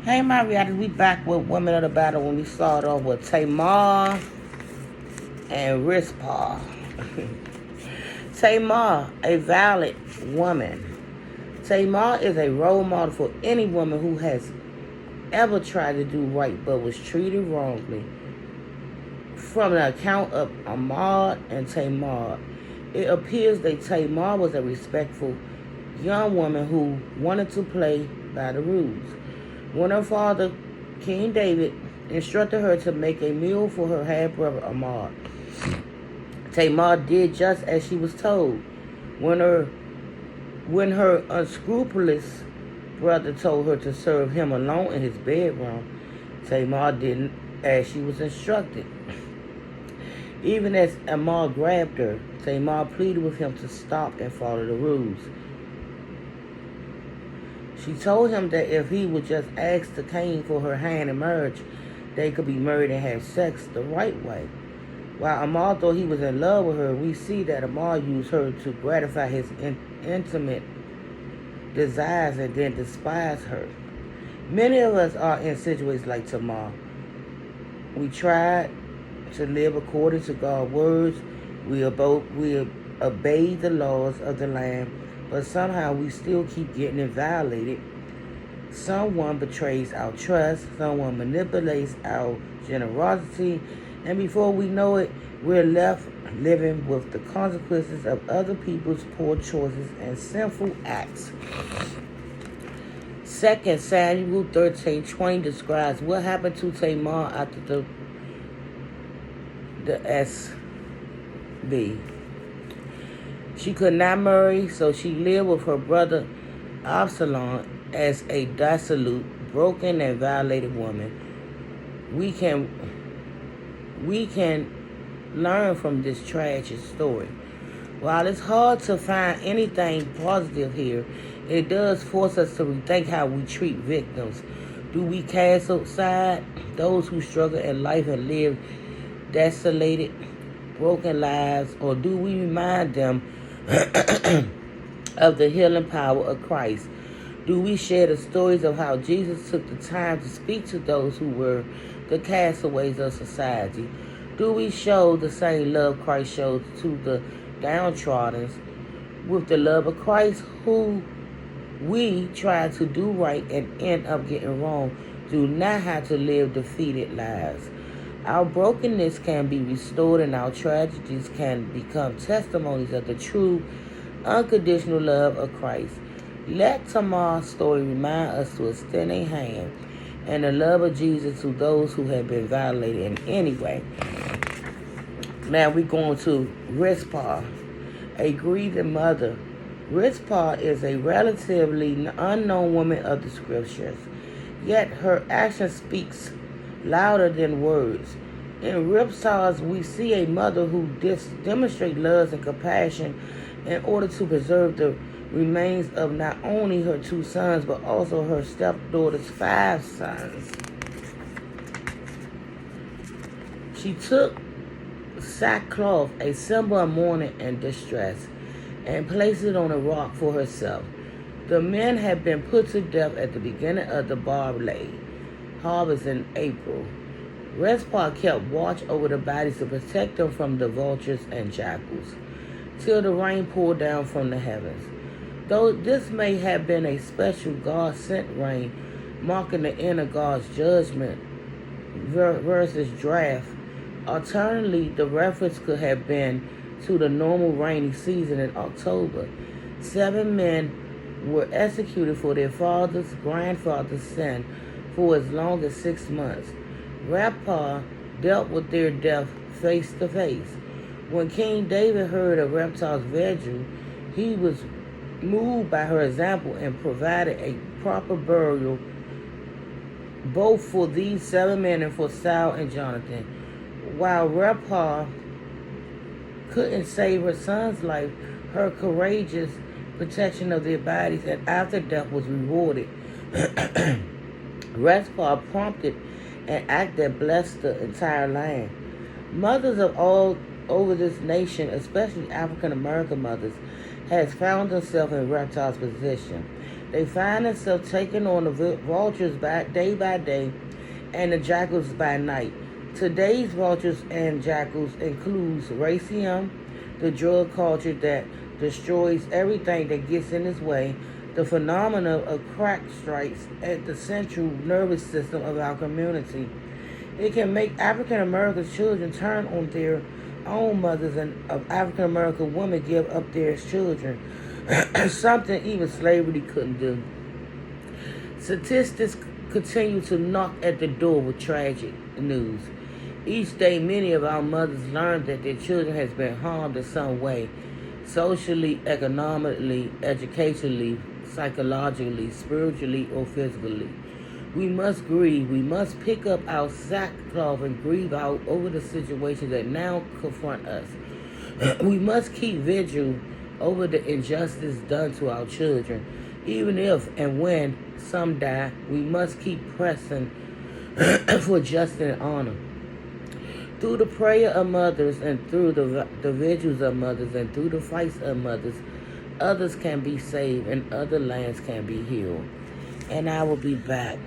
Hey, my reactors, we back with Women of the Battle when we start off with Tamar and Rizpah. Tamar, a valid woman. Tamar is a role model for any woman who has ever tried to do right but was treated wrongly. From the account of Ahmad and Tamar, it appears that Tamar was a respectful young woman who wanted to play by the rules. When her father, King David, instructed her to make a meal for her half-brother Ahmad, Tamar did just as she was told. When her unscrupulous brother told her to serve him alone in his bedroom, Tamar did as she was instructed. Even as Ahmad grabbed her, Tamar pleaded with him to stop and follow the rules. She told him that if he would just ask the king for her hand in marriage, they could be married and have sex the right way. While Ahmad thought he was in love with her, we see that Ahmad used her to gratify his intimate desires and then despise her. Many of us are in situations like Tamar. We tried to live according to God's words. We obey the laws of the land, but somehow we still keep getting it violated. Someone betrays our trust, someone manipulates our generosity, and before we know it, we're left living with the consequences of other people's poor choices and sinful acts. 2 Samuel 13:20 describes what happened to Tamar after the SB. She could not marry, so she lived with her brother Absalom as a dissolute, broken, and violated woman. We can learn from this tragic story. While it's hard to find anything positive here, it does force us to rethink how we treat victims. Do we cast aside those who struggle in life and live desolated, broken lives, or do we remind them of the healing power of Christ? Do we share the stories of how Jesus took the time to speak to those who were the castaways of society? Do we show the same love Christ showed to the downtrodden? With the love of Christ, who we try to do right and end up getting wrong, do not have to live defeated lives. Our brokenness can be restored and our tragedies can become testimonies of the true, unconditional love of Christ. Let Tamar's story remind us to extend a hand and the love of Jesus to those who have been violated in any way. Now we're going to Rizpah, a grieving mother. Rizpah is a relatively unknown woman of the scriptures, yet her action speaks louder than words. In Rizpah, we see a mother who demonstrates love and compassion in order to preserve the remains of not only her 2 sons, but also her stepdaughter's 5 sons. She took sackcloth, a symbol of mourning and distress, and placed it on a rock for herself. The men had been put to death at the beginning of the barley harvest in April. Rizpah kept watch over the bodies to protect them from the vultures and jackals, till the rain poured down from the heavens. Though this may have been a special God-sent rain, marking the end of God's judgment versus draft, alternatively, the reference could have been to the normal rainy season in October. 7 men were executed for their father's grandfather's sin for as long as 6 months. Rizpah dealt with their death face to face. When King David heard of Rizpah's vigil, he was moved by her example and provided a proper burial both for these 7 men and for Saul and Jonathan. While Rizpah couldn't save her son's life, her courageous protection of their bodies and after death was rewarded. Rizpah prompted an act that blessed the entire land. Mothers of all over this nation, especially African American mothers, has found themselves in Rizpah's position. They find themselves taking on the vultures day by day and the jackals by night. Today's vultures and jackals includes racism, the drug culture that destroys everything that gets in its way, the phenomenon of crack strikes at the central nervous system of our community. It can make African American children turn on their own mothers, and African American women give up their children, something even slavery couldn't do. Statistics continue to knock at the door with tragic news. Each day, many of our mothers learn that their children has been harmed in some way, socially, economically, educationally, psychologically, spiritually, or physically. We must grieve. We must pick up our sackcloth and grieve out over the situation that now confront us. We must keep vigil over the injustice done to our children. Even if and when some die, we must keep pressing for justice and honor. Through the prayer of mothers and through the vigils of mothers and through the fights of mothers, others can be saved and other lands can be healed. And I will be back.